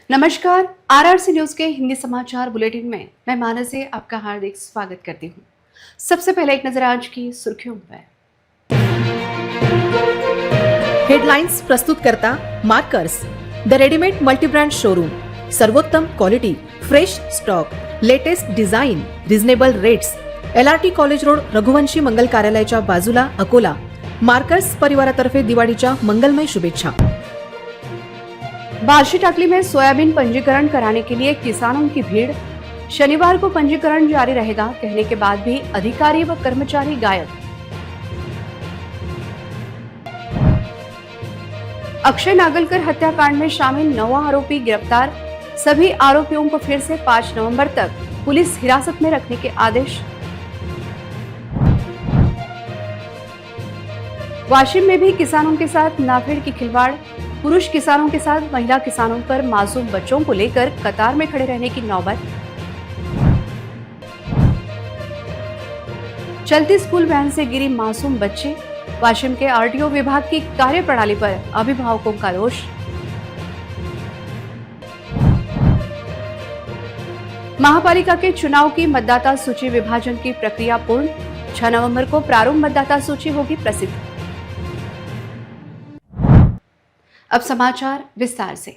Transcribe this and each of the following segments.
नमस्कार। RRC news के हिंदी समाचार बुलेटिन में मैं मानसी आपका हार्दिक स्वागत करती हूँ। सबसे पहले एक नजर आज की सुर्खियों पर। हेडलाइंस प्रस्तुत करता Markers, the readymade multi brand showroom, सर्वोत्तम quality, fresh stock, latest design, reasonable rates, LRT college road, Raghuvanshi Mangal कार्यालयाच्या बाजूला, अकोला। मार्कर्स परिवारातर्फे दिवाळीच्या मंगलमय शुभेच्छा। बार्शी टाकली में सोयाबीन पंजीकरण कराने के लिए किसानों की भीड़। शनिवार को पंजीकरण जारी रहेगा कहने के बाद भी अधिकारी व कर्मचारी गायब। अक्षय नागलकर हत्याकांड में शामिल 9 आरोपी गिरफ्तार। सभी आरोपियों को फिर से 5 नवंबर तक पुलिस हिरासत में रखने के आदेश। वाशिम में भी किसानों के साथ नाफेड़ की खिलवाड़। पुरुष किसानों के साथ महिला किसानों पर मासूम बच्चों को लेकर कतार में खड़े रहने की नौबत। चलती स्कूल वैन से गिरी मासूम बच्चे। वाशिम के RTO विभाग की कार्यप्रणाली पर अभिभावकों का रोष। महापालिका के चुनाव की मतदाता सूची विभाजन की प्रक्रिया पूर्ण। 6 नवंबर को प्रारूप मतदाता सूची होगी प्रसिद्ध। अब समाचार विस्तार से।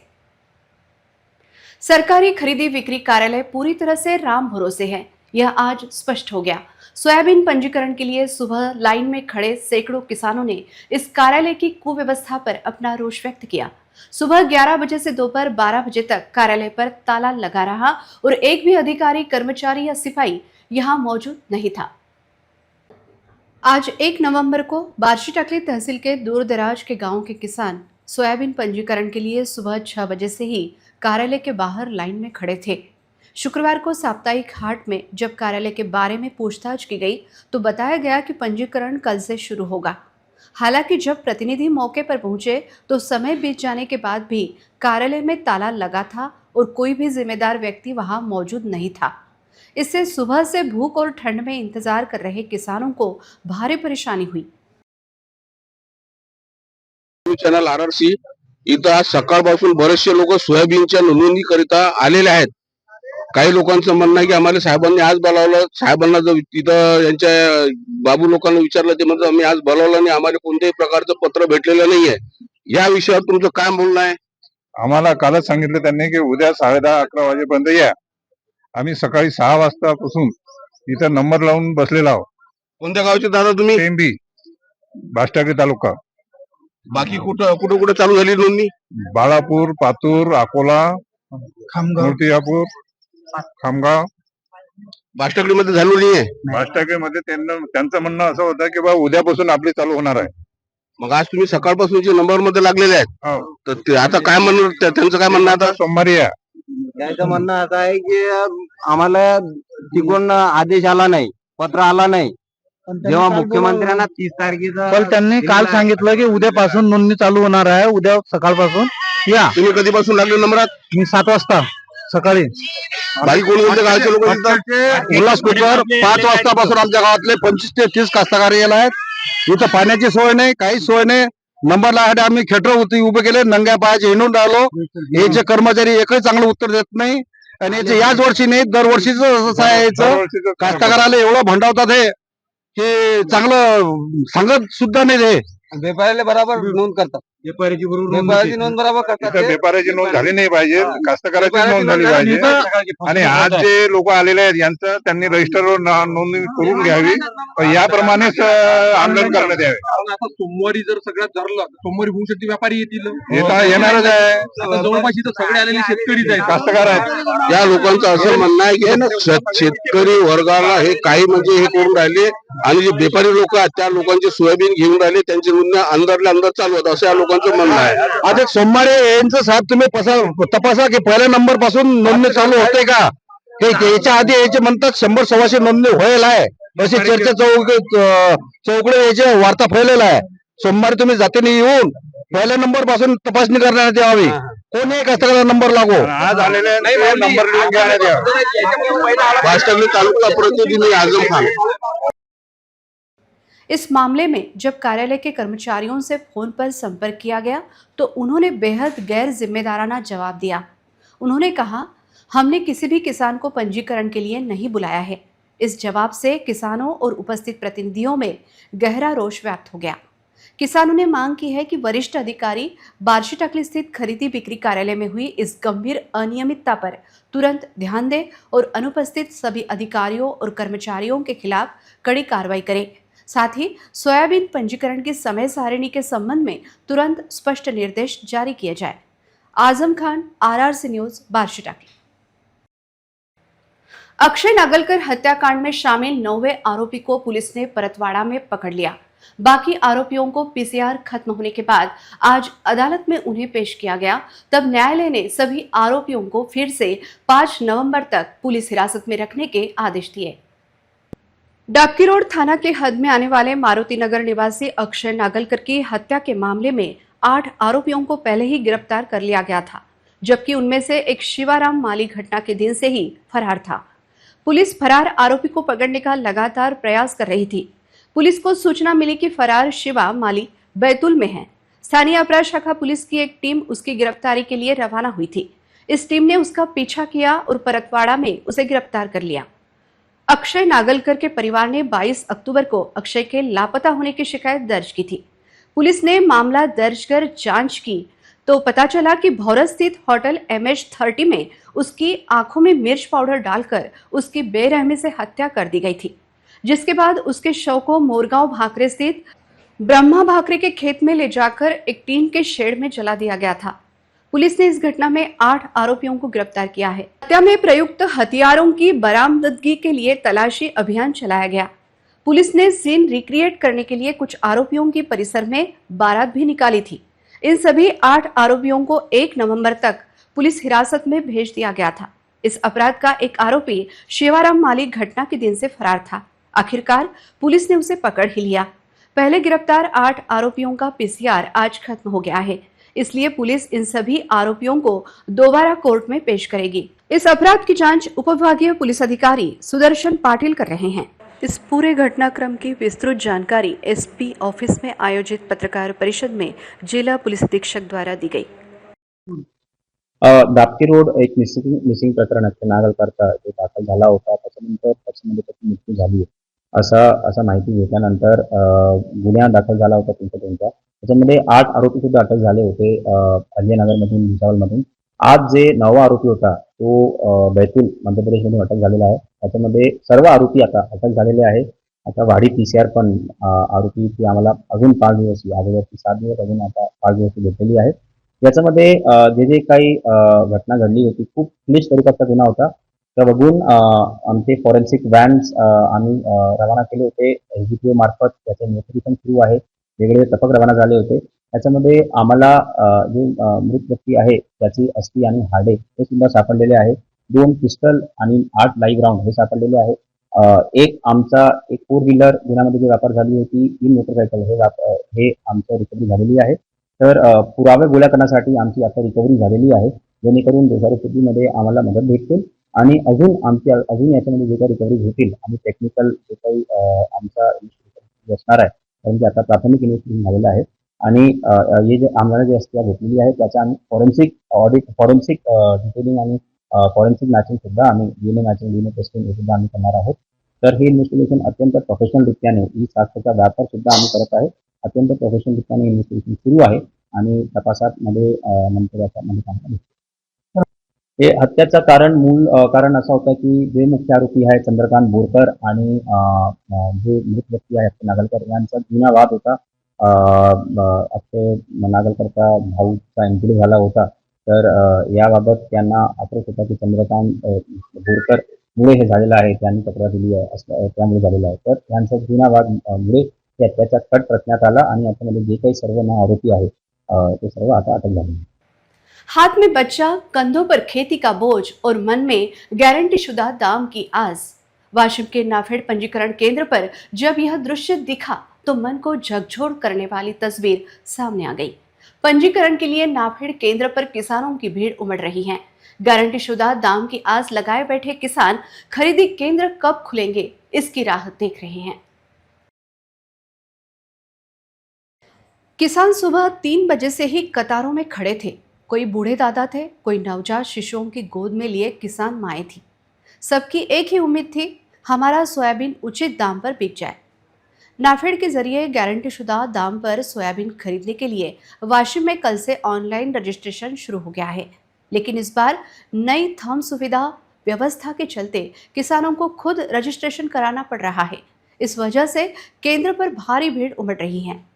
सरकारी खरीदी बिक्री कार्यालय पूरी तरह से राम भरोसे है, यह आज स्पष्ट हो गया। सोयाबीन पंजीकरण के लिए सुबह लाइन में खड़े सैकड़ों किसानों ने इस कार्यालय की कुव्यवस्था पर अपना रोष व्यक्त किया। सुबह 11 बजे से दोपहर 12 बजे तक कार्यालय पर ताला लगा रहा और एक भी अधिकारी, कर्मचारी या सिपाही यहां मौजूद नहीं था। आज 1 नवंबर को बार्शी टाकली तहसील के दूर दराज के गांव के किसान सोयाबीन पंजीकरण के लिए सुबह 6 बजे से ही कार्यालय के बाहर लाइन में खड़े थे। शुक्रवार को साप्ताहिक हाट में जब कार्यालय के बारे में पूछताछ की गई तो बताया गया कि पंजीकरण कल से शुरू होगा। हालांकि जब प्रतिनिधि मौके पर पहुंचे तो समय बीत जाने के बाद भी कार्यालय में ताला लगा था और कोई भी जिम्मेदार व्यक्ति वहां मौजूद नहीं था। इससे सुबह से भूख और ठंड में इंतजार कर रहे किसानों को भारी परेशानी हुई। चॅनल RRC इथं आज सकाळपासून बरेचसे लोक सोयाबीनच्या नोंदणीकरिता आलेले आहेत। काही लोकांचं म्हणणं आहे की आम्हाला साहेबांनी आज बोलावलं, साहेबांना जर तिथं यांच्या बाबू लोकांना विचारलं ते म्हणतात आम्ही आज बोलावलं आणि आम्हाला कोणत्याही प्रकारचं पत्र भेटलेलं नाहीये। या विषयावर तुमचं काय बोलणं आहे? आम्हाला कालच सांगितलं त्यांनी की उद्या 10:30-11 वाजेपर्यंत या। आम्ही सकाळी 6 वाजतापासून इथं नंबर लावून बसलेला आहोत। कोणत्या गावचे दादा तुम्ही? टेंबी, बाष्टागी तालुका। बाकी कुठं चालू झाली नोंदणी? बाळापूर, पातूर, अकोला, मूर्तिजापूर, खामगाव। बाष्टाकडीमध्ये झालो नाहीये? बाष्टागीमध्ये त्यांचं म्हणणं असं होतं की बा उद्यापासून आपली चालू होणार आहे। मग आज तुम्ही सकाळपासूनचे नंबर मध्ये लागलेले आहेत, हो। तर ते आता काय म्हणणं, त्यांचं काय म्हणणं आता? सोमवारी या। त्याचं म्हणणं असं आहे की आम्हाला तिकडून आदेश आला नाही, पत्र आला नाही। जेव्हा मुख्यमंत्र्यांना 30 तारखेचा पण त्यांनी काल सांगितलं की उद्यापासून नोंदणी चालू होणार आहे, उद्या सकाळपासून या। तुम्ही कधीपासून लागले नंबरात? मी 7 वाजता सकाळी। बाकी कोणत्या गावचे लोक येतात? उल्हासपूर 5 वाजतापासून आमच्या गावातले 25 ते 30 कास्तकार येत आहेत। इथं पाण्याची सोय नाही, काही सोय नाही। नंबर लावायला आम्ही खेटर उभे केले, नंग्या पायाचे हिंडून राहिलो। हे जे कर्मचारी एकही चांगलं उत्तर देत नाही आणि याचे याच वर्षी नाही, दरवर्षीच असं आहे याचं। कास्तकाराला एवढं भंडावतात हे की चांगलं सांगत सुद्धा नाही ते। व्यापाऱ्याला बरोबर नोंद करतात, व्यापाऱ्याची नोंद बरोबर करतात। इथं व्यापाऱ्याची नोंद झाली नाही पाहिजे, कास्तकाराची नोंद झाली पाहिजे। आणि आज जे लोक आलेले आहेत यांचं त्यांनी रजिस्टरवर नोंदणी करून घ्यावी, याप्रमाणेच आंदोलन करण्यात यावे। आता सोमवारी जर सगळ्यात धरलं, सोमवारी होऊ शकते व्यापारी येतील, येणारच आहे। आता जवळपास इथं सगळे आलेले शेतकरीच आहेत, कास्तकार आहेत। या लोकांचं असं म्हणणं आहे की शेतकरी वर्गाला हे काही म्हणजे हे करून राहिले आणि जे व्यापारी लोक आहेत त्या लोकांचे सोयाबीन घेऊन राहिले, त्यांचे नोंदण्या अंदरल्या अंदर चालू होत, असं या लोकांचं म्हणणं आहे। आज एक सोमवारी यांचं साहेब तुम्ही तपासा की पहिल्या नंबर पासून नोंदणी चालू होते का? हे याच्या आधी याचे म्हणतात 100-125 नोंदणी व्हायला आहे, अशी चर्चा चौकडे याचे वार्ता फैलेला आहे। सोमवारी तुम्ही जातीने येऊन पहिल्या नंबर पासून तपासणी करण्यात यावी, कोणी कष्टकऱ्याला नंबर लागो। आज आलेले नंबर लिहून घेण्यात यावे। बाष्टागली तालुका प्रतिनिधि आजम खान। इस मामले में जब कार्यालय के कर्मचारियों से फोन पर संपर्क किया गया तो उन्होंने बेहद गैर जिम्मेदाराना जवाब दिया। उन्होंने कहा, हमने किसी भी किसान को पंजीकरण के लिए नहीं बुलाया है। इस जवाब से किसानों और उपस्थित प्रतिनिधियों में गहरा रोष व्यक्त हो गया। किसानों ने मांग की है कि वरिष्ठ अधिकारी बार्शीटाकली स्थित खरीदी बिक्री कार्यालय में हुई इस गंभीर अनियमितता पर तुरंत ध्यान दें और अनुपस्थित सभी अधिकारियों और कर्मचारियों के खिलाफ कड़ी कार्रवाई करें। साथ ही सोयाबीन पंजीकरण की समय सारिणी के संबंध में तुरंत स्पष्ट निर्देश जारी किए जाए। Azam Khan, RRC news, Barshitakli. अक्षय नागलकर हत्याकांड में शामिल 9वें आरोपी को पुलिस ने परतवाड़ा में पकड़ लिया। बाकी आरोपियों को PCR खत्म होने के बाद आज अदालत में उन्हें पेश किया गया। तब न्यायालय ने सभी आरोपियों को फिर से 5 नवंबर तक पुलिस हिरासत में रखने के आदेश दिए। डाबकी रोड थाना के हद में आने वाले मारुति नगर निवासी अक्षय नागलकर की हत्या के मामले में 8 आरोपियों को पहले ही गिरफ्तार कर लिया गया था, जबकि उनमें से एक शिवाराम माली घटना के दिन से ही फरार था। पुलिस फरार आरोपी को पकड़ने का लगातार प्रयास कर रही थी। पुलिस को सूचना मिली कि फरार शिवा माली बैतूल में है। स्थानीय अपराध शाखा पुलिस की एक टीम उसकी गिरफ्तारी के लिए रवाना हुई थी। इस टीम ने उसका पीछा किया और परतवाड़ा में उसे गिरफ्तार कर लिया। अक्षय नागलकर के परिवार ने 22 अक्टूबर को अक्षय के लापता होने की शिकायत दर्ज की थी। पुलिस ने मामला दर्ज कर जांच की तो पता चला कि भौरत स्थित होटल MH30 में उसकी आंखों में मिर्च पाउडर डालकर उसकी बेरहमी से हत्या कर दी गई थी, जिसके बाद उसके शव को मोरगांव भाकरे स्थित ब्रह्मा भाकरे के खेत में ले जाकर एक टीन के शेड में जला दिया गया था। पुलिस ने इस घटना में 8 आरोपियों को गिरफ्तार किया है। हत्या में प्रयुक्त हथियारों की बरामदगी के लिए तलाशी अभियान चलाया गया। पुलिस ने सीन रिक्रिएट करने के लिए कुछ आरोपियों की परिसर में बारात भी निकाली थी। इन सभी 8 आरोपियों को 1 नवंबर तक पुलिस हिरासत में भेज दिया गया था। इस अपराध का एक आरोपी शिवाराम माली घटना के दिन से फरार था। आखिरकार पुलिस ने उसे पकड़ ही लिया। पहले गिरफ्तार 8 आरोपियों का PCR आज खत्म हो गया है, इसलिए पुलिस इन सभी आरोपियों को दोबारा कोर्ट में पेश करेगी। इस अपराध की जांच उपविभागीय पुलिस अधिकारी सुदर्शन पाटिल कर रहे हैं। इस पूरे घटनाक्रम की विस्तृत जानकारी SP ऑफिस में आयोजित पत्रकार परिषद में जिला पुलिस अधीक्षक द्वारा दी गई। दापकी रोड एक मिसिंग प्रकरण नागलकरचा जो दाखल झाला होता, त्याच्यानंतर त्याच्यामध्ये त्याची मृत्यू झाली असा माहिती घेतल्यानंतर गुन्हा दाखल झाला होता त्यांचा। त्याच्यामध्ये 8 आरोपी सुद्धा अटक झाले होते अलियानगरमधून, भुसावळमधून। आज जे 9वा आरोपी होता तो बैतूल मध्य प्रदेशमधून अटक झालेला आहे। त्याच्यामध्ये सर्व आरोपी आता अटक झालेले आहे। आता वाढी PCR पण आरोपीची आम्हाला अजून 5 दिवस, अगोदरची 7 दिवस, अजून आता 5 दिवस भेटलेली आहे। याच्यामध्ये जे काही घटना घडली होती, खूप क्लिष्ट स्वरूपाचा गुन्हा होता। तर बघून आमचे फॉरेन्सिक व्हॅन्स आम्ही रवाना केले होते SDPO मार्फत। त्याचे इन्व्हेस्टिगेशन सुरू आहे। वेगवेगळे तपाक रवाना झाले होते। त्याच्यामध्ये आम्हाला जे मृत व्यक्ती आहे त्याची अस्थी आणि हाडे हे सुद्धा सापडलेले आहे। 2 पिस्टल आणि 8 लाईव्ह राऊंड हे सापडलेले आहे। एक 4 व्हीलर गुन्ह्यामध्ये जी व्यापार झाली होती, 3 मोटरसायकल हे आमच्या रिकव्हरी झालेली आहे। तर पुरावे गोळा करण्यासाठी आमची आता रिकव्हरी झालेली आहे, जेणेकरून दोषारोपीमध्ये आम्हाला मदत भेटेल आणि अजून याच्यामध्ये जे काही रिकव्हरी होतील आणि टेक्निकल जे काही आमचा इन्व्हेस्टिगेशन असणार आहे, कारण की आता प्राथमिक इन्व्हेस्टिगेशन झालेलं आहे आणि हे जे आम्हाला जे असते घेतलेली आहे त्याच्या आम्ही फॉरेन्सिक ऑडिट, फॉरेन्सिक डिटेलिंग आणि फॉरेन्सिक मॅचिंग सुद्धा आम्ही DNA मॅचिंग, DNA टेस्टिंग हे सुद्धा आम्ही करणार आहोत। तर हे इन्व्हेस्टिगेशन अत्यंत प्रोफेशनल रित्याने, ही साक्ष्याचा व्यापार सुद्धा आम्ही करत आहे। अत्यंत प्रोफेशनल रित्याने इन्व्हेस्टिगेशन सुरू आहे आणि तपासामध्ये नंतर याच्यामध्ये काम हे हत्याचं मूळ कारण असं होतं की जे मुख्य आरोपी आहे चंद्रकांत बोरकर आणि जे मृत व्यक्ती आहे नागलकर यांचा जुना वाद होता। अक्षय नागलकरचा भाऊचा एन्क्वायरी झाला होता। तर याबाबत त्यांना आक्रोश होता की चंद्रकांत बोरकर मुळे हे झालेलं आहे, त्यांनी तक्रार दिली आहे असं त्यामुळे झालेलं आहे। तर यांचा जुना वाद मुळे त्याचा कट रचण्यात आला आणि याच्यामध्ये जे काही सर्व 9 आरोपी आहेत ते सर्व आता अटक झाले। हाथ में बच्चा, कंधों पर खेती का बोझ और मन में गारंटी शुदा दाम की आस। वाशिम के नाफेड़ पंजीकरण केंद्र पर जब यह दृश्य दिखा तो मन को झकझोर करने वाली तस्वीर सामने आ गई। पंजीकरण के लिए नाफेड़ केंद्र पर किसानों की भीड़ उमड़ रही है। गारंटी शुदा दाम की आस लगाए बैठे किसान खरीदी केंद्र कब खुलेंगे इसकी राह देख रहे हैं। किसान सुबह 3 बजे से ही कतारों में खड़े थे। कोई बूढ़े दादा थे, कोई नवजात शिशुओं की गोद में लिए किसान माएँ थीं। सबकी एक ही उम्मीद थी, हमारा सोयाबीन उचित दाम पर बिक जाए। नाफेड के जरिए गारंटीशुदा दाम पर सोयाबीन खरीदने के लिए वाशिम में कल से ऑनलाइन रजिस्ट्रेशन शुरू हो गया है। लेकिन इस बार नई थंब सुविधा व्यवस्था के चलते किसानों को खुद रजिस्ट्रेशन कराना पड़ रहा है। इस वजह से केंद्र पर भारी भीड़ उमड़ रही है।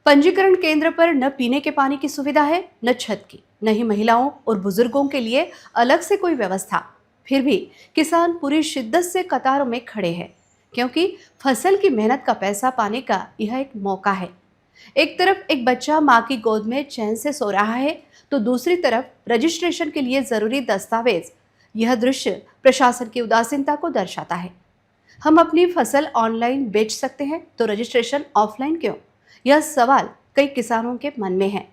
पंजीकरण केंद्र पर न पीने के पानी की सुविधा है, न छत की, न ही महिलाओं और बुजुर्गों के लिए अलग से कोई व्यवस्था। फिर भी किसान पूरी शिद्दत से कतारों में खड़े हैं, क्योंकि फसल की मेहनत का पैसा पाने का यह एक मौका है। एक तरफ एक बच्चा मां की गोद में चैन से सो रहा है, तो दूसरी तरफ रजिस्ट्रेशन के लिए जरूरी दस्तावेज। यह दृश्य प्रशासन की उदासीनता को दर्शाता है। हम अपनी फसल ऑनलाइन बेच सकते हैं, तो रजिस्ट्रेशन ऑफलाइन क्यों? यह सवाल कई किसानों के मन में है।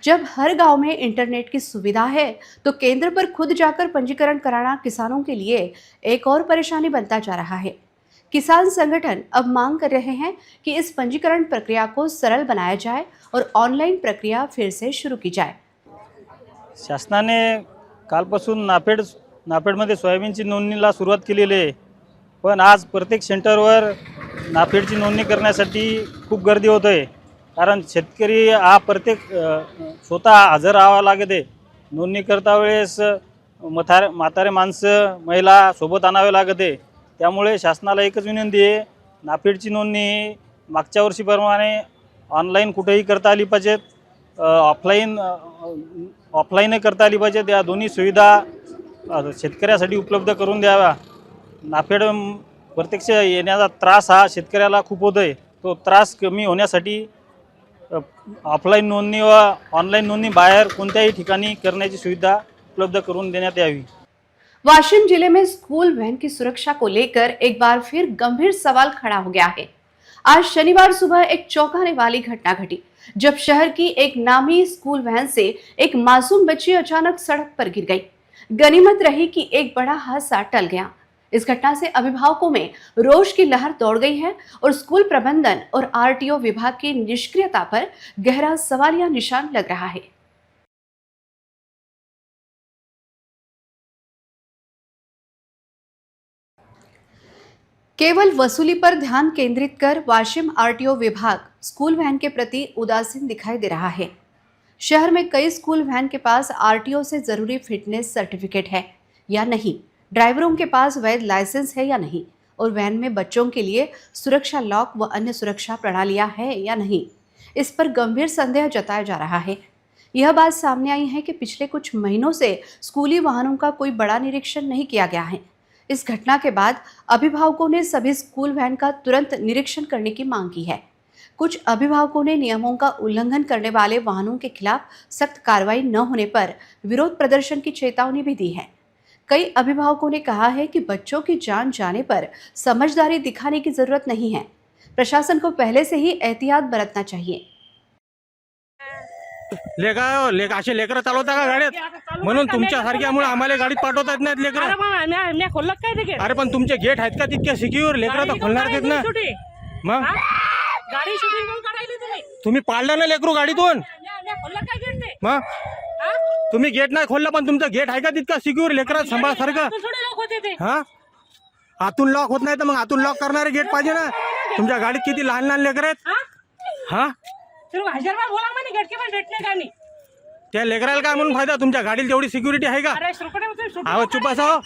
जब हर गांव में इंटरनेट की सुविधा है, तो केंद्र पर खुद जाकर पंजीकरण कराना किसानों के लिए एक और परेशानी बनता जा रहा है। किसान संगठन अब मांग कर रहे हैं कि इस पंजीकरण प्रक्रिया को सरल बनाया जाए और ऑनलाइन प्रक्रिया फिर से शुरू की जाए। शासनाने कालपासून नाफेडमध्ये सोयाबीनची नोंदणीला सुरुवात केलेली आहे, पण आज प्रत्येक सेंटरवर नाफेडची नोंदणी करण्यासाठी खूप गर्दी होत आहे। कारण शेतकरी हा प्रत्येक स्वतः हजर राहावा लागत आहे। नोंदणी करता वेळेस म्हातारे माणसं, महिला सोबत आणावे लागत आहे। त्यामुळे शासनाला एकच विनंती आहे, नाफेडची नोंदणी मागच्या वर्षीप्रमाणे ऑनलाईन कुठेही करता आली पाहिजे, ऑफलाईन करता आली पाहिजे। या दोन्ही सुविधा शेतकऱ्यासाठी उपलब्ध करून द्याव्या। नाफेड प्रत्यक्ष येण्याचा त्रास हा शेतकऱ्याला खूप होतोय, तो त्रास कमी होण्यासाठी ऑफलाईन नोंदणी व ऑनलाईन नोंदणी बाहेर कोणत्याही ठिकाणी करण्याची सुविधा उपलब्ध करून देण्यात यावी। वाशिम जिले में स्कूल वैन की सुरक्षा को लेकर एक बार फिर गंभीर सवाल खड़ा हो गया है। आज शनिवार सुबह एक चौंकाने वाली घटना घटी, जब शहर की एक नामी स्कूल वैन से एक मासूम बच्ची अचानक सड़क पर गिर गई। गनीमत रही कि एक बड़ा हादसा टल गया। इस घटना से अभिभावकों में रोष की लहर दौड़ गई है और स्कूल प्रबंधन और आरटीओ विभाग की निष्क्रियता पर गहरा सवालिया निशान लग रहा है। केवल वसूली पर ध्यान केंद्रित कर वाशिम आरटीओ विभाग स्कूल वैन के प्रति उदासीन दिखाई दे रहा है। शहर में कई स्कूल वैन के पास आरटीओ से जरूरी फिटनेस सर्टिफिकेट है या नहीं, ड्राइवरों के पास वैध लाइसेंस है या नहीं, और वैन में बच्चों के लिए सुरक्षा लॉक व अन्य सुरक्षा प्रणालियां है या नहीं, इस पर गंभीर संदेह जताया जा रहा है। यह बात सामने आई है कि पिछले कुछ महीनों से स्कूली वाहनों का कोई बड़ा निरीक्षण नहीं किया गया है। इस घटना के बाद अभिभावकों ने सभी स्कूल वैन का तुरंत निरीक्षण करने की मांग की है। कुछ अभिभावकों ने नियमों का उल्लंघन करने वाले वाहनों के खिलाफ सख्त कार्रवाई न होने पर विरोध प्रदर्शन की चेतावनी भी दी है। कई अभिभावकों ने कहा है कि बच्चों की जान जाने पर समझदारी दिखाने की जरूरत नहीं है, प्रशासन को पहले से ही एहतियात बरतना चाहिए। असे लेकरं चालवता का गाड्यात? म्हणून तुमच्यासारख्यामुळे आम्हाला गाडीत पाठवता येत नाहीत लेकरं। अरे पण तुमचे गेट आहेत का तितके सिक्युअर? लेकरं तर खोलणार आहेत ना। मग गाडी शूटिंग करून काढायली तुम्ही पाडलं ना लेकरू गाडीतून? मग तुम्ही गेट नाही खोललं, पण तुमचं गेट आहे का तितका सिक्युअर? लेकरात सांभाळासारखं हा? आतून लॉक होत नाही तर मग आतून लॉक करणारे गेट पाहिजे ना। तुमच्या गाडीत किती लहान लहान लेकर आहेत हा? त्या लेकराला काय म्हणून फायदा? तुमच्या गाडीला तेवढी सिक्युरिटी आहे का? आवाज चुप असावं,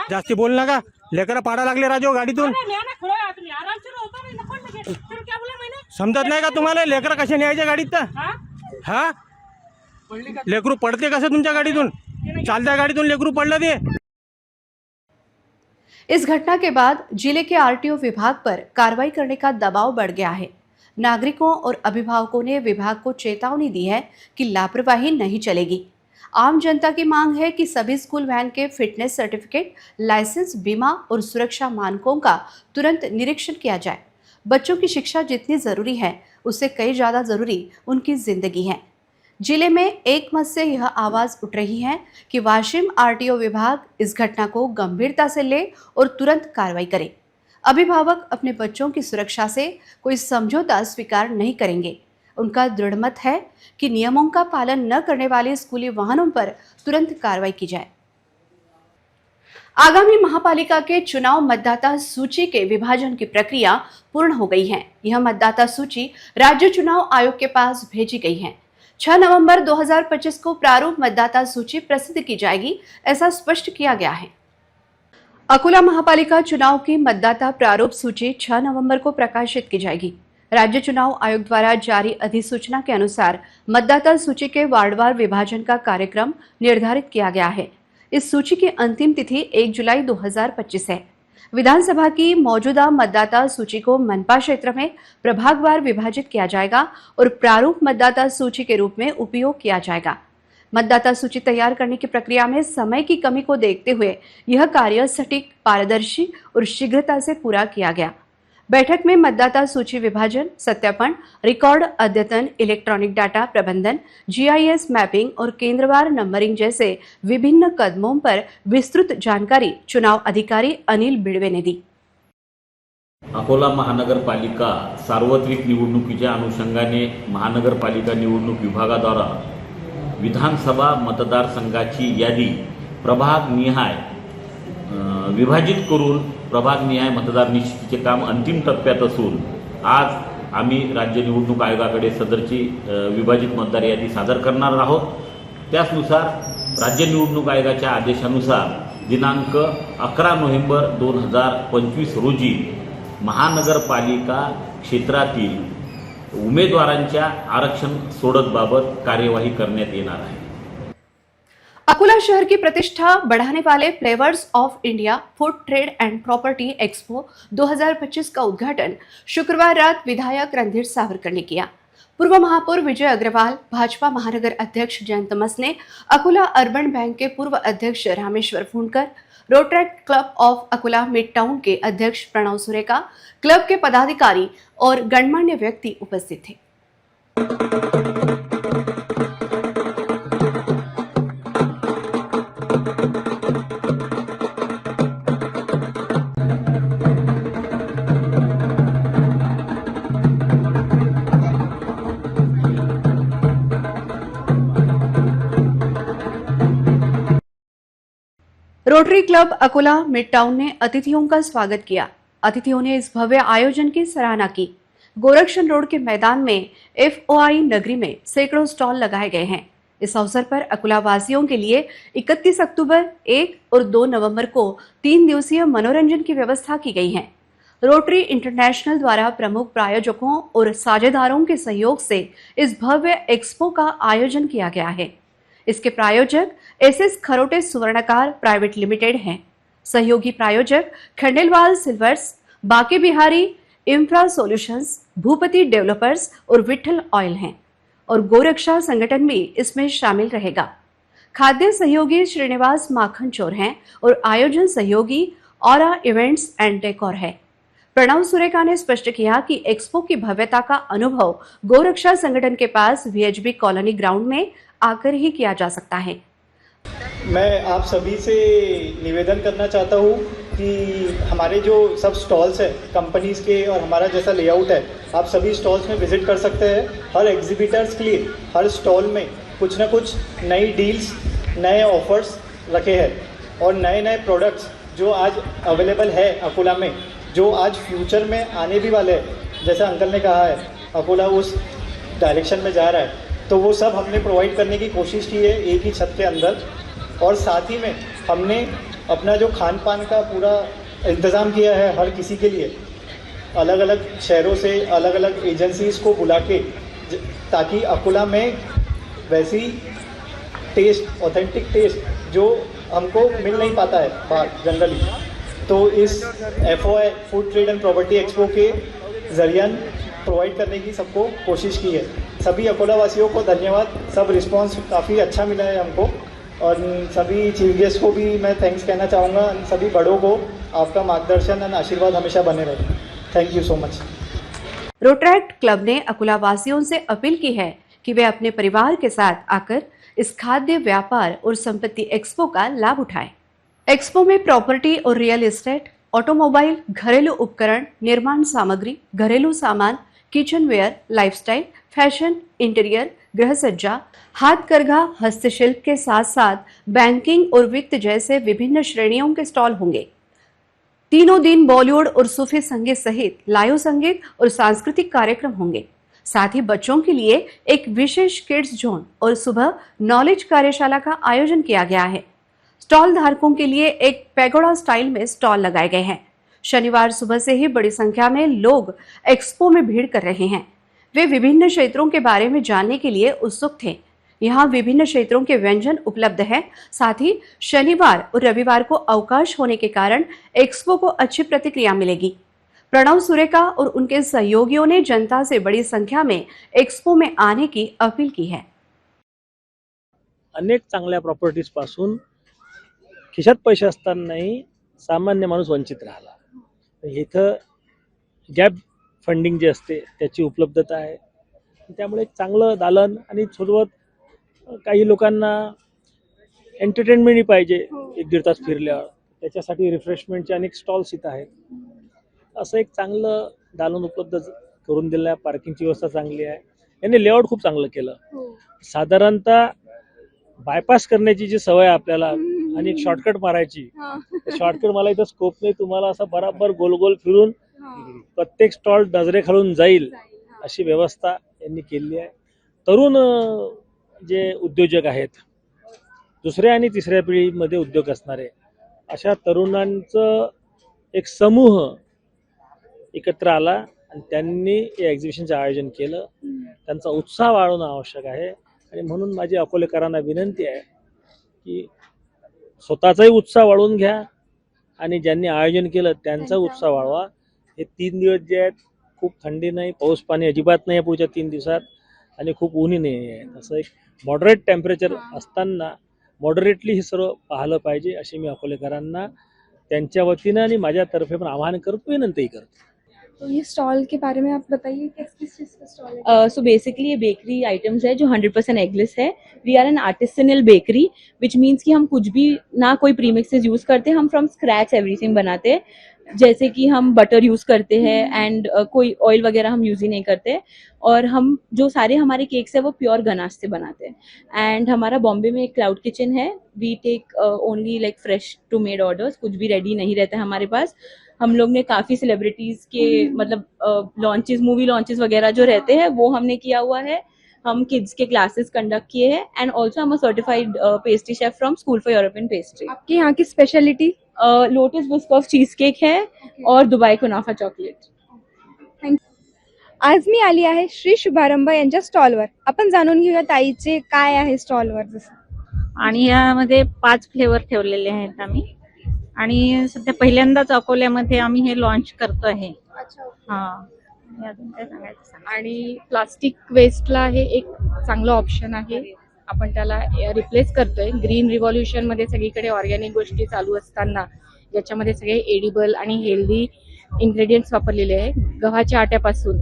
जास्ती बोल नका। लेकरं पाडा लागले राजो गाडीतून। समजत नाही का तुम्हाला लेकरं कसे न्यायचे गाडीत? हा लेकरू पडते कसं तुमच्या गाडीतून? चालत्या गाडीतून लेकरू पडलं ते। इस घटना के बाद जिले के आरटीओ विभाग पर कार्रवाई करने का दबाव बढ़ गया है। नागरिकों और अभिभावकों ने विभाग को चेतावनी दी है कि लापरवाही नहीं चलेगी। आम जनता की मांग है कि सभी स्कूल वैन के फिटनेस सर्टिफिकेट, लाइसेंस, बीमा और सुरक्षा मानकों का तुरंत निरीक्षण किया जाए। बच्चों की शिक्षा जितनी ज़रूरी है उससे कई ज़्यादा ज़रूरी उनकी ज़िंदगी है। जिले में एक मत से यह आवाज़ उठ रही है कि वाशिम आरटीओ विभाग इस घटना को गंभीरता से ले और तुरंत कार्रवाई करे। अभिभावक अपने बच्चों की सुरक्षा से कोई समझौता स्वीकार नहीं करेंगे। उनका दृढ़ मत है कि नियमों का पालन न करने वाले स्कूली वाहनों पर तुरंत कार्रवाई की जाए। आगामी महापालिका के चुनाव मतदाता सूची के विभाजन की प्रक्रिया पूर्ण हो गई है। यह मतदाता सूची राज्य चुनाव आयोग के पास भेजी गई है। 6 नवंबर 2025 को प्रारूप मतदाता सूची प्रसिद्ध की जाएगी, ऐसा स्पष्ट किया गया है। अकोला महापालिका चुनाव की मतदाता प्रारूप सूची 6 नवंबर को प्रकाशित की जाएगी। राज्य चुनाव आयोग द्वारा जारी अधिसूचना के अनुसार मतदाता सूची के वार्डवार विभाजन का कार्यक्रम निर्धारित किया गया है। इस सूची की अंतिम तिथि 1 जुलाई 2025 है। विधानसभा की मौजूदा मतदाता सूची को मनपा क्षेत्र में प्रभागवार विभाजित किया जाएगा और प्रारूप मतदाता सूची के रूप में उपयोग किया जाएगा। मतदाता सूची तैयार करने की प्रक्रिया में समय की कमी को देखते हुए यह कार्य सटीक, पारदर्शी और शीघ्रता से पूरा किया गया। बैठक में मतदाता सूची विभाजन, सत्यापन, रिकॉर्ड अद्यतन, इलेक्ट्रॉनिक डाटा प्रबंधन, जीआईएस मैपिंग और केंद्रवार नंबरिंग जैसे विभिन्न कदमों पर विस्तृत जानकारी चुनाव अधिकारी अनिल बिड़वे ने दी। अकोला महानगरपालिका सार्वत्रिक निवडणुकीच्या अनुषंगाने महानगरपालिका निवडणूक विभागाद्वारा विधानसभा मतदारसंघाची यादी प्रभागनिहाय विभाजित करून प्रभागनिहाय मतदार निश्चितीचे काम अंतिम टप्प्यात असून आज आम्ही राज्य निवडणूक आयोगाकडे सदरची विभाजित मतदार यादी सादर करणार आहोत। त्यानुसार राज्य निवडणूक आयोगाच्या आदेशानुसार दिनांक 11 नोव्हेंबर 2025 रोजी महानगरपालिका क्षेत्रातील उमेदवारांच्या आरक्षण सोडतबाबत कार्यवाही करण्यात येणार आहे। अकोला शहर की प्रतिष्ठा बढ़ाने वाले flavours of India food trade and property expo 2025 का उद्घाटन शुक्रवार रात विधायक रणधीर सावरकर ने किया। पूर्व महापौर विजय अग्रवाल, भाजपा महानगर अध्यक्ष जयंत मसने, अकोला अर्बन बैंक के पूर्व अध्यक्ष Rameshwar Phundkar, Rotary club of Akola mid town के अध्यक्ष प्रणव सुरेका, क्लब के पदाधिकारी और गणमान्य व्यक्ति उपस्थित थे। Rotary club Akola mid town ने अतिथियों का स्वागत किया। अतिथियों ने इस भव्य आयोजन की सराहना की। गोरक्षण रोड के मैदान में FOI नगरी में सैकड़ों स्टॉल लगाए गए हैं। इस अवसर पर अकोला वासियों के लिए 31 अक्टूबर, 1 और 2 नवंबर को 3 दिवसीय मनोरंजन की व्यवस्था की गई है। रोटरी इंटरनेशनल द्वारा प्रमुख प्रायोजकों और साझेदारों के सहयोग से इस भव्य एक्सपो का आयोजन किया गया है। इसके प्रायोजक SS खरोटे सुवर्णकार प्राइवेट लिमिटेड हैं। सहयोगी प्रायोजक Khandelwal silvers, Banke Bihari infra solutions, Bhupathi developers और विठल ऑयल हैं और गोरक्षा संगठन भी इसमें शामिल रहेगा। खाद्य सहयोगी श्रीनिवास माखन चोर हैं और आयोजन सहयोगी ऑरा इवेंट्स एंड डेकोर है। प्रणव सुरेका ने स्पष्ट किया कि एक्सपो की भव्यता का अनुभव गोरक्षा संगठन के पास VHB कॉलोनी ग्राउंड में आकर ही किया जा सकता है। मैं आप सभी से निवेदन करना चाहता हूँ कि हमारे जो सब स्टॉल्स हैं कंपनीज़ के और हमारा जैसा लेआउट है, आप सभी स्टॉल्स में विजिट कर सकते हैं। हर एग्जीबिटर्स के लिए हर स्टॉल में कुछ ना कुछ नई डील्स, नए ऑफर्स रखे हैं और नए नए प्रोडक्ट्स जो आज अवेलेबल है अकोला में, जो आज फ्यूचर में आने भी वाले हैं। जैसा अंकल ने कहा है, अकोला उस डायरेक्शन में जा रहा है, तो वो सब हमने प्रोवाइड करने की कोशिश की है एक ही छत के अंदर। और साथ ही में हमने अपना जो खान पान का पूरा इंतज़ाम किया है हर किसी के लिए, अलग अलग शहरों से अलग अलग एजेंसीज़ को बुला के, ताकि अकोला में वैसी टेस्ट, ऑथेंटिक टेस्ट जो हमको मिल नहीं पाता है बाहर जनरली, तो इस FOI food trade and property expo के ज़रिए प्रोवाइड करने की सबको कोशिश की है। सभी अकोला वासियों को धन्यवाद। सब रिस्पांस काफ़ी अच्छा मिला है हमको और सभी चीफ गेस्ट को भी मैं थैंक्स कहना चाहूँगा। सभी बड़ों को आपका मार्गदर्शन और आशीर्वाद हमेशा बने रहे। Thank you so much. Rotaract club ने अकोला वासियों से अपील की है कि वे अपने परिवार के साथ आकर इस खाद्य व्यापार और संपत्ति एक्सपो का लाभ उठाएं। एक्सपो में प्रॉपर्टी और रियल एस्टेट, ऑटोमोबाइल, घरेलू उपकरण, निर्माण सामग्री, घरेलू सामान, kitchenware, lifestyle, fashion, interior, गृह सज्जा, हाथकरघा, हस्तशिल्प के साथ साथ बैंकिंग और वित्त जैसे विभिन्न श्रेणियों के स्टॉल होंगे। तीनों दिन बॉलीवुड और सूफी संगीत सहित लाइव संगीत और सांस्कृतिक कार्यक्रम होंगे। साथ ही बच्चों के लिए एक विशेष किड्स जोन और सुबह नॉलेज कार्यशाला का आयोजन किया गया है। स्टॉल धारकों के लिए एक पैगोडा स्टाइल में स्टॉल लगाए गए हैं। शनिवार सुबह से ही बड़ी संख्या में लोग एक्सपो में भीड़ कर रहे हैं। वे विभिन्न क्षेत्रों के बारे में जानने के लिए उत्सुक थे। यहाँ विभिन्न क्षेत्रों के व्यंजन उपलब्ध हैं। साथ ही शनिवार और रविवार को अवकाश होने के कारण एक्सपो को अच्छी प्रतिक्रिया मिलेगी। प्रणव सुरेखा और उनके सहयोगियों ने जनता से बड़ी संख्या में एक्सपो में आने की अपील की है। अनेक चांगल्या प्रॉपर्टीज पासून खिशात पैसे असतानाही सामान्य माणूस वंचित राहिला। इथं गॅप फंडिंग जे असते त्याची उपलब्धता आहे। त्यामुळे एक चांगलं दालन आणि सोबत काही लोकांना एंटरटेनमेंटही पाहिजे। एक दीड तास फिरल्यावर त्याच्यासाठी रिफ्रेशमेंटचे अनेक स्टॉल्स इथं आहेत। असं एक चांगलं दालन उपलब्ध करून दिलं आहे। पार्किंगची व्यवस्था चांगली आहे। यांनी लेआउट खूप चांगलं केलं। साधारणतः बायपास करण्याची जी सवय आपल्याला आणि एक शॉर्टकट मारायची, शॉर्टकट मला इथं स्कोप नाही। तुम्हाला असं बराबर गोल गोल फिरून प्रत्येक स्टॉल नजरेखालून जाईल अशी व्यवस्था यांनी केली आहे। तरुण जे उद्योजक आहेत, दुसऱ्या आणि तिसऱ्या पिढीमध्ये उद्योग असणारे अशा तरुणांचं एक समूह एकत्र आला आणि त्यांनी या एक्झिबिशनचं आयोजन केलं। त्यांचा उत्साह वाढवणं आवश्यक आहे आणि म्हणून माझी अकोलेकरांना विनंती आहे की स्वतःचाही उत्साह वाढवून घ्या आणि ज्यांनी आयोजन केलं त्यांचा उत्साह वाढवा। हे 3 दिवस जे आहेत खूप थंडी नाही, पाऊस पाणी अजिबात नाही पुढच्या 3 दिवसात आणि खूप ऊनही नाही आहे। असं एक मॉडरेट टेम्परेचर असताना मॉडरेटली हे सर्व पाहिलं पाहिजे अशी मी अकोलेकरांना त्यांच्या वतीनं आणि माझ्यातर्फे पण आवाहन करतो, विनंतीही करतो। तो ये स्टॉल के बारे में आप बताइए किस किस चीज़ का स्टॉल है? सो बेसिकली ये बेकरी आइटम्स है जो 100% एगलेस है। We are an artisanal bakery which means कि हम कुछ भी ना कोई प्रीमिक्सेस यूज करते, हम फ्रॉम स्क्रैच एवरीथिंग बनाते हैं। जैसे कि हम बटर यूज करते हैं एंड कोई ऑयल वगैरह हम यूज ही नहीं करते। और हम जो सारे हमारे केक्स है वो प्योर गनाश से बनाते हैं। एंड हमारा बॉम्बे में एक क्लाउड किचन है। We take only like fresh to made orders, कुछ भी रेडी नहीं रहता है हमारे पास। हम लोग ने काफ़ी सेलिब्रिटीज़ के मतलब लॉन्चेस, मूवी लॉन्चेस वगैरह जो रहते हैं वो हमने किया हुआ है। हम किड्स के क्लासेस कंडक्ट किए हैं एंड ऑल्सो हम certified pastry chef from school for European pastry. आपके यहाँ की speciality? Lotus Biscoff cheese cake है और दुबई कुनाफा चॉकलेट। थँक्यू। आज मी आली आहे श्री शुभारंभ यांच्या स्टॉलवर। आपण जाणून घेऊया ताईचे काय आहे स्टॉलवर जसं। आणि यामध्ये 5 फ्लेवर ठेवलेले आहेत आम्ही आणि सध्या पहिल्यांदाच अकोल्यामध्ये आम्ही हे लॉन्च करतो आहे। हां, अजून काय सांगायचं? आणि प्लास्टिक वेस्टला हे एक चांगलं ऑप्शन आहे। आपण त्याला रिप्लेस करतोय। ग्रीन रिव्हॉल्युशन मध्ये सगळीकडे ऑर्गॅनिक गोष्टी चालू असताना याच्यामध्ये सगळे एडिबल आणि हेल्दी इन्ग्रेडियंट्स वापरलेले आहे। गव्हाच्या आट्यापासून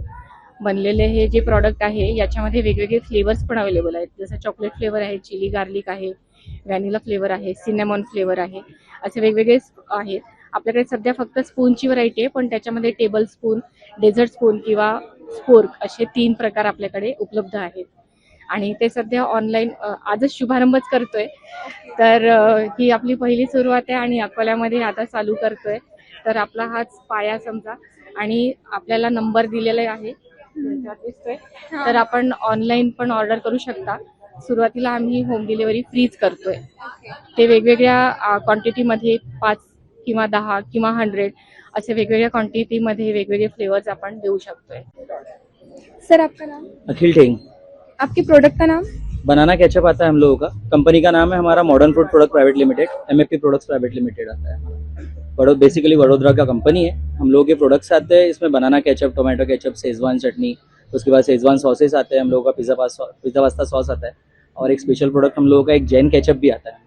बनलेले हे जे प्रॉडक्ट आहे याच्यामध्ये वेगवेगळे फ्लेवर्स पण अवेलेबल आहेत। जसं चॉकलेट फ्लेवर आहे, चिली गार्लिक आहे, व्हॅनिला फ्लेवर आहे, सिनेमॉन फ्लेवर आहे, असे वेगवेगळे आहेत। आपल्याकडे सध्या फक्त स्पूनची व्हरायटी आहे, पण त्याच्यामध्ये टेबल स्पून, डेझर्ट स्पून किंवा स्पोर्क असे 3 प्रकार आपल्याकडे उपलब्ध आहेत। आणि ते सध्या ऑनलाईन आजच शुभारंभच करतोय। तर ही आपली पहिली सुरुवात आहे आणि अकोल्यामध्ये आता चालू करतोय। तर आपला हाच पाया समजा आणि आपल्याला नंबर दिलेला आहे दिसतोय, तर आपण ऑनलाईन पण ऑर्डर करू शकता। सुरुवातीला आम्ही होम डिलिव्हरी फ्रीच करतोय। ते वेगवेगळ्या क्वांटिटीमध्ये 5 किंवा 10 किंवा 100 असे वेगवेगळ्या क्वांटिटीमध्ये वेगवेगळे फ्लेवर्स आपण देऊ शकतोय। सर आपका नाम? अखिल टेंग। आपके प्रोडक्ट का नाम? बनाना केचप आता है हम लोगों का। कंपनी का नाम है हमारा modern fruit product private limited, MFP products private limited आता है। बेसिकली वडोदरा का कंपनी है। हम लोगों के प्रोडक्ट्स आते हैं इसमें बनाना केचप, टोमेटो केचप, शेजवान चटनी, उसके बाद शेजवान सॉसेस आते हैं। हम लोगों का पिज़्ज़ा पास्ता सॉस आता है और एक स्पेशल प्रोडक्ट हम लोगों का एक जैन केचप भी आता है।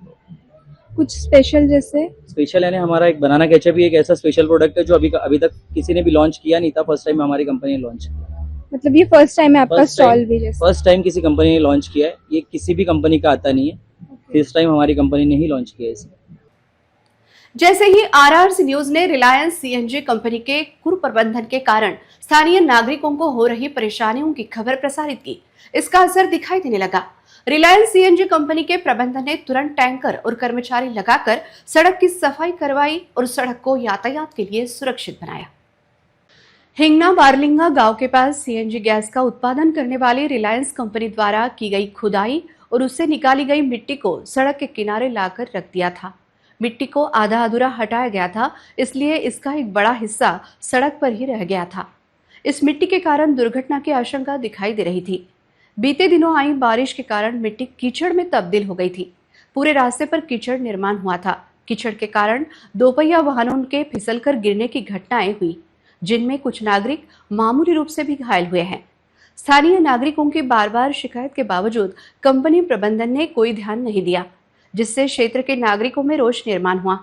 कुछ स्पेशल जैसे? स्पेशल यानी हमारा एक बनाना केचप ही एक ऐसा स्पेशल प्रोडक्ट है जो अभी तक किसी ने भी लॉन्च किया नहीं था। फर्स्ट टाइम हमारी कंपनी ने लॉन्च किया। मतलब ये फर्स्ट टाइम है आपका First स्टॉल time. भी जैसे? फर्स्ट टाइम किसी कंपनी ने लॉन्च किया है, ये किसी भी कंपनी का आता नहीं है, फर्स्ट टाइम हमारी कंपनी ने ही लॉन्च किया है इसे। जैसे ही आरआरसी न्यूज ने रिलायंस सीएनजी कंपनी के कुप्रबंधन के कारण स्थानीय नागरिकों को हो रही परेशानियों की खबर प्रसारित की, इसका असर दिखाई देने लगा। रिलायंस सीएनजी कंपनी के प्रबंधन ने तुरंत टैंकर और कर्मचारी लगाकर सड़क की सफाई करवाई और सड़क को यातायात के लिए सुरक्षित बनाया। हिंगना बारलिंगा गांव के पास सीएनजी गैस का उत्पादन करने वाली रिलायंस कंपनी द्वारा की गई खुदाई और उससे निकाली गई मिट्टी को सड़क के किनारे लाकर रख दिया था। मिट्टी को आधा अधूरा हटाया गया था, इसलिए इसका एक बड़ा हिस्सा सड़क पर ही रह गया था। इस मिट्टी के कारण दुर्घटना की आशंका दिखाई दे रही थी। बीते दिनों आई बारिश के कारण मिट्टी कीचड़ में तब्दील हो गई थी। पूरे रास्ते पर कीचड़ निर्माण हुआ था। कीचड़ के कारण दोपहिया वाहनों के फिसलकर गिरने की घटनाएं हुई, जिनमें कुछ नागरिक मामूली रूप से भी घायल हुए हैं। स्थानीय नागरिकों की बार बार शिकायत के बावजूद कंपनी प्रबंधन ने कोई ध्यान नहीं दिया, जिससे क्षेत्र के नागरिकों में रोष निर्माण हुआ।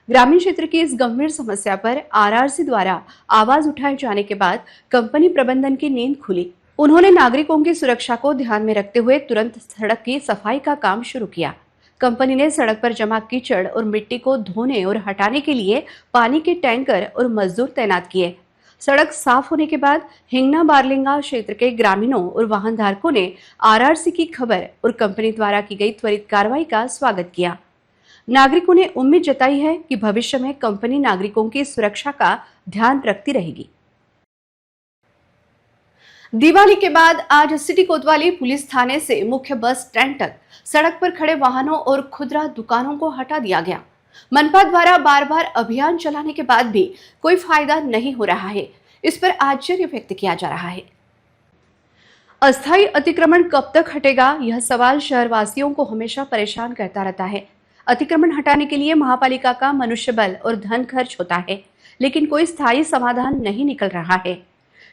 ग्रामीण क्षेत्र की इस गंभीर समस्या पर आरआरसी द्वारा आवाज उठाए जाने के बाद कंपनी प्रबंधन की नींद खुली। उन्होंने नागरिकों की सुरक्षा को ध्यान में रखते हुए तुरंत सड़क की सफाई का काम शुरू किया। कंपनी ने सड़क पर जमा कीचड़ और मिट्टी को धोने और हटाने के लिए पानी के टैंकर और मजदूर तैनात किए। सड़क साफ होने के बाद हिंगना बारलिंगा क्षेत्र के ग्रामीणों और वाहन धारकों ने आरआरसी की खबर और कंपनी द्वारा की गई त्वरित कार्रवाई का स्वागत किया। नागरिकों ने उम्मीद जताई है कि भविष्य में कंपनी नागरिकों की सुरक्षा का ध्यान रखती रहेगी। दिवाली के बाद आज सिटी कोतवाली पुलिस थाने से मुख्य बस स्टैंड तक सड़क पर खड़े वाहनों और खुदरा दुकानों को हटा दिया गया। मनपा द्वारा बार बार अभियान चलाने के बाद भी कोई फायदा नहीं हो रहा है, इस पर आश्चर्य व्यक्त किया जा रहा है। अस्थायी अतिक्रमण कब तक हटेगा, यह सवाल शहरवासियों को हमेशा परेशान करता रहता है। अतिक्रमण हटाने के लिए महापालिका का मनुष्यबल और धन खर्च होता है, लेकिन कोई स्थायी समाधान नहीं निकल रहा है।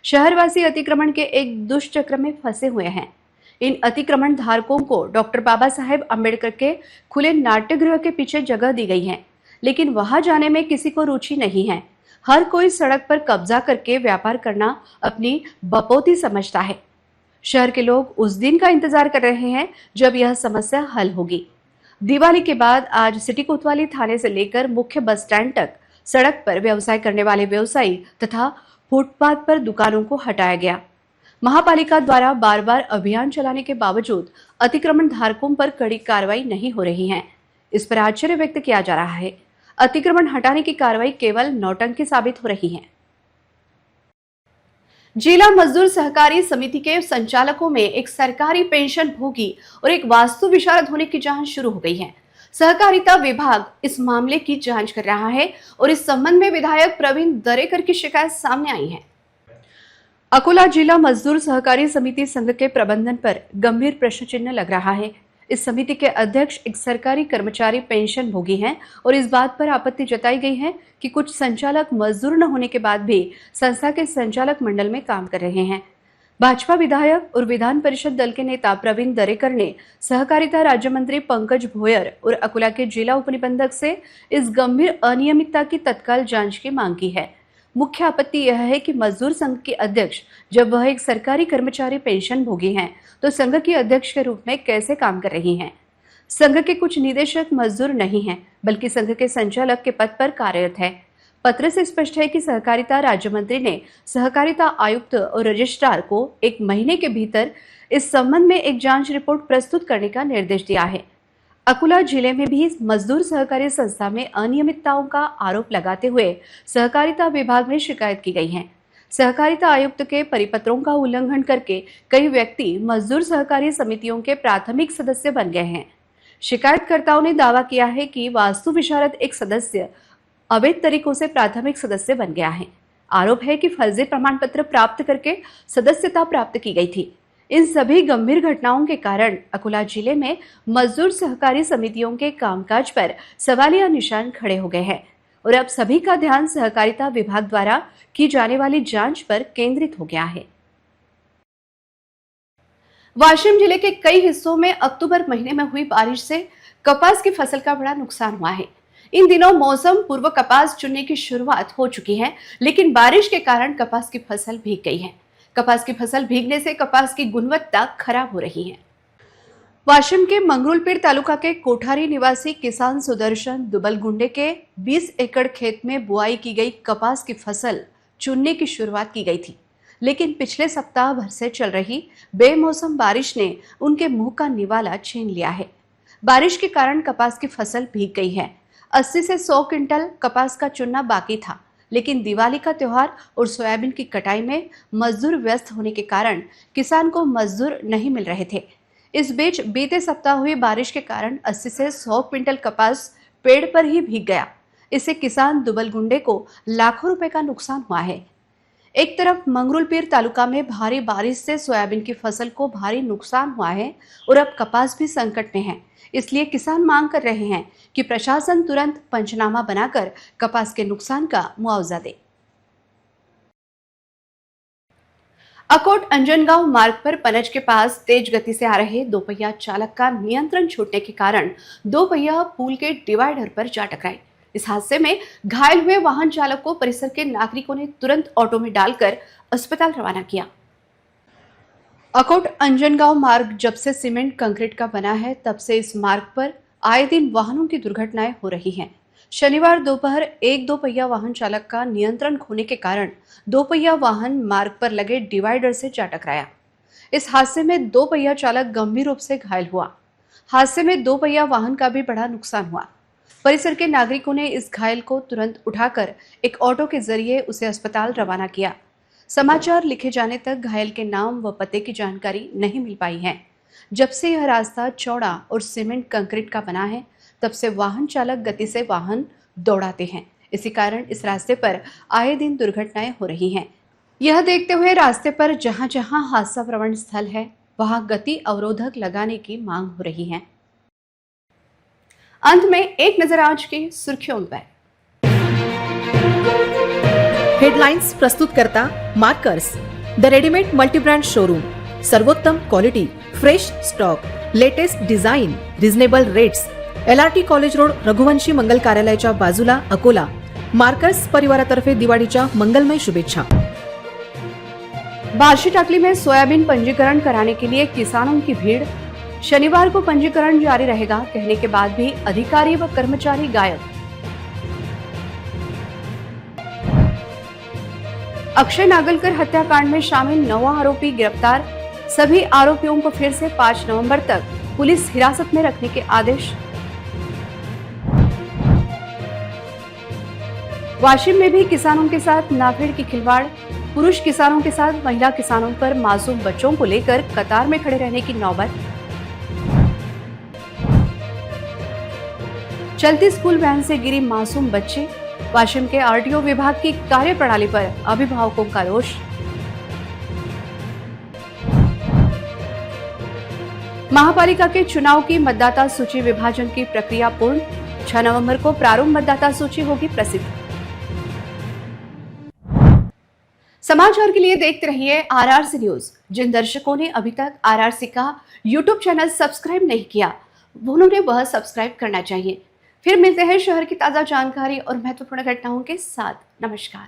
शहरवासी अतिक्रमण के एक दुष्चक्र में फंसे हुए हैं। इन अतिक्रमण धारकों को डॉक्टर बाबा साहेब अम्बेडकर के खुले नाट्यगृह के पीछे जगह दी गई है, लेकिन वहां जाने में किसी को रुचि नहीं है। हर कोई सड़क पर कब्जा करके व्यापार करना अपनी बपौती समझता है। शहर के लोग उस दिन का इंतजार कर रहे हैं जब यह समस्या हल होगी। दिवाली के बाद आज सिटी कोतवाली थाने से लेकर मुख्य बस स्टैंड तक सड़क पर व्यवसाय करने वाले व्यवसायी तथा फुटपाथ पर दुकानों को हटाया गया। महापालिका द्वारा बार बार अभियान चलाने के बावजूद अतिक्रमण धारकों पर कड़ी कार्रवाई नहीं हो रही है, इस पर आश्चर्य व्यक्त किया जा रहा है। अतिक्रमण हटाने की कार्रवाई केवल नौटंकी साबित हो रही है। जिला मजदूर सहकारी समिति के संचालकों में एक सरकारी पेंशन भोगी और एक वास्तु विशारद होने की जांच शुरू हो गई है। सहकारिता विभाग इस मामले की जांच कर रहा है और इस संबंध में विधायक प्रवीण दरेकर की शिकायत सामने आई है। अकोला जिला मजदूर सहकारी समिति संघ के प्रबंधन पर गंभीर प्रश्न चिन्ह लग रहा है। इस समिति के अध्यक्ष एक सरकारी कर्मचारी पेंशन भोगी हैं और इस बात पर आपत्ति जताई गई है कि कुछ संचालक मजदूर न होने के बाद भी संस्था के संचालक मंडल में काम कर रहे हैं। भाजपा विधायक और विधान परिषद दल के नेता प्रवीण दरेकर ने सहकारिता राज्य मंत्री पंकज भोयर और अकोला के जिला उपनिबंधक से इस गंभीर अनियमितता की तत्काल जांच की मांग की है। मुख्य आपत्ति यह है कि मजदूर संघ के अध्यक्ष जब वह एक सरकारी कर्मचारी पेंशन भोगी हैं, तो संघ की अध्यक्ष के रूप में कैसे काम कर रही हैं। संघ के कुछ निदेशक मजदूर नहीं हैं, बल्कि संघ के संचालक के पद पर कार्यरत है। पत्र से स्पष्ट है कि सहकारिता राज्य मंत्री ने सहकारिता आयुक्त और रजिस्ट्रार को 1 महीने के भीतर इस संबंध में एक जांच रिपोर्ट प्रस्तुत करने का निर्देश दिया है। अकोला जिले में भी मजदूर सहकारी संस्था में अनियमितताओं का आरोप लगाते हुए सहकारिता विभाग में शिकायत की गई है। सहकारिता आयुक्त के परिपत्रों का उल्लंघन करके कई व्यक्ति मजदूर सहकारी समितियों के प्राथमिक सदस्य बन गए हैं। शिकायतकर्ताओं ने दावा किया है कि वास्तु विशारद एक सदस्य अवैध तरीकों से प्राथमिक सदस्य बन गया है। आरोप है कि फर्जी प्रमाण पत्र प्राप्त करके सदस्यता प्राप्त की गई थी। इन सभी गंभीर घटनाओं के कारण अकोला जिले में मजदूर सहकारी समितियों के कामकाज पर सवालिया निशान खड़े हो गए हैं और अब सभी का ध्यान सहकारिता विभाग द्वारा की जाने वाली जांच पर केंद्रित हो गया है। वाशिम जिले के कई हिस्सों में अक्टूबर महीने में हुई बारिश से कपास की फसल का बड़ा नुकसान हुआ है। इन दिनों मौसम पूर्व कपास चुनने की शुरुआत हो चुकी है, लेकिन बारिश के कारण कपास की फसल भीग गई है। कपास की फसल भीगने से कपास की गुणवत्ता खराब हो रही है। वाशिम के मंगरुलपीर तालुका के कोठारी निवासी किसान सुदर्शन दुबलगुंडे के 20 एकड़ खेत में बुआई की गई कपास की फसल चुनने की शुरुआत की गई थी, लेकिन पिछले सप्ताह भर से चल रही बेमौसम बारिश ने उनके मुंह का निवाला छीन लिया है। बारिश के कारण कपास की फसल भीग गई है। 80 से 100 क्विंटल कपास का चुनना बाकी था, लेकिन दिवाली का त्योहार और सोयाबीन की कटाई में मजदूर व्यस्त होने के कारण किसान को मजदूर नहीं मिल रहे थे। इस बीच बीते सप्ताह हुई बारिश के कारण 80 से 100 क्विंटल कपास पेड़ पर ही भीग गया। इससे किसान दुबलगुंडे को लाखों रुपए का नुकसान हुआ है। एक तरफ मंगरुलपीर तालुका में भारी बारिश से सोयाबीन की फसल को भारी नुकसान हुआ है और अब कपास भी संकट में है। इसलिए किसान मांग कर रहे हैं कि प्रशासन तुरंत पंचनामा बनाकर कपास के नुकसान का मुआवजा दे। अकोट अंजनगांव मार्ग पर पनज के पास तेज गति से आ रहे दोपहिया चालक का नियंत्रण छूटने के कारण दोपहिया पुल के डिवाइडर पर जा टकराई। इस हादसे में घायल हुए वाहन चालक को परिसर के नागरिकों ने तुरंत ऑटो में डालकर अस्पताल रवाना किया। अकोट अंजनगांव मार्ग जब से सीमेंट कंक्रीट का बना है, तब से इस मार्ग पर आए दिन वाहनों की दुर्घटनाएं हो रही हैं। शनिवार दोपहर एक दोपहिया वाहन चालक का नियंत्रण खोने के कारण दोपहिया वाहन मार्ग पर लगे डिवाइडर से जा टकराया। इस हादसे में दोपहिया चालक गंभीर रूप से घायल हुआ। हादसे में दोपहिया वाहन का भी बड़ा नुकसान हुआ। परिसर के नागरिकों ने इस घायल को तुरंत उठाकर एक ऑटो के जरिए उसे अस्पताल रवाना किया। समाचार लिखे जाने तक घायल के नाम व पते की जानकारी नहीं मिल पाई है। जब से यह रास्ता चौड़ा और सीमेंट कंक्रीट का बना है, तब से वाहन चालक गति से वाहन दौड़ाते हैं। इसी कारण इस रास्ते पर आए दिन दुर्घटनाएं हो रही हैं। यह देखते हुए रास्ते पर जहां जहां हादसा प्रवण स्थल है, वहां गति अवरोधक लगाने की मांग हो रही है। अंत में एक नजर आज की सुर्खियों पर। हेडलाइंस प्रस्तुत करता Markers, the readymade multi brand showroom, सर्वोत्तम quality, fresh stock, latest design, reasonable rates, LRT college road, Raghuvanshi Mangal कार्यालयाच्या बाजूला, अकोला। मार्कर्स परिवारातर्फे दिवाळीच्या मंगलमय शुभेच्छा। बार्शी टाकली में सोयाबीन पंजीकरण कराने के लिए किसानों की भीड़। शनिवार को पंजीकरण जारी रहेगा कहने के बाद भी अधिकारी व कर्मचारी गायब। अक्षय नागलकर हत्याकांड में शामिल 9वां आरोपी गिरफ्तार। सभी आरोपियों को फिर से 5 नवंबर तक पुलिस हिरासत में रखने के आदेश। वाशिम में भी किसानों के साथ नाफेड़ की खिलवाड़। पुरुष किसानों के साथ महिला किसानों पर मासूम बच्चों को लेकर कतार में खड़े रहने की नौबत। चलती स्कूल वैन से गिरी मासूम बच्चे। वाशिम के RTO विभाग की कार्यप्रणाली पर अभिभावकों का रोष। महापालिका के चुनाव की मतदाता सूची विभाजन की प्रक्रिया पूर्ण। 6 नवंबर को प्रारंभ मतदाता सूची होगी प्रसिद्ध। समाचार के लिए देखते रहिए RRC न्यूज। जिन दर्शकों ने अभी तक RRC का YouTube चैनल सब्सक्राइब नहीं किया, उन्होंने वह सब्सक्राइब करना चाहिए। फिर मिलते हैं शहर की ताजा जानकारी और महत्वपूर्ण घटनाओं के साथ। नमस्कार।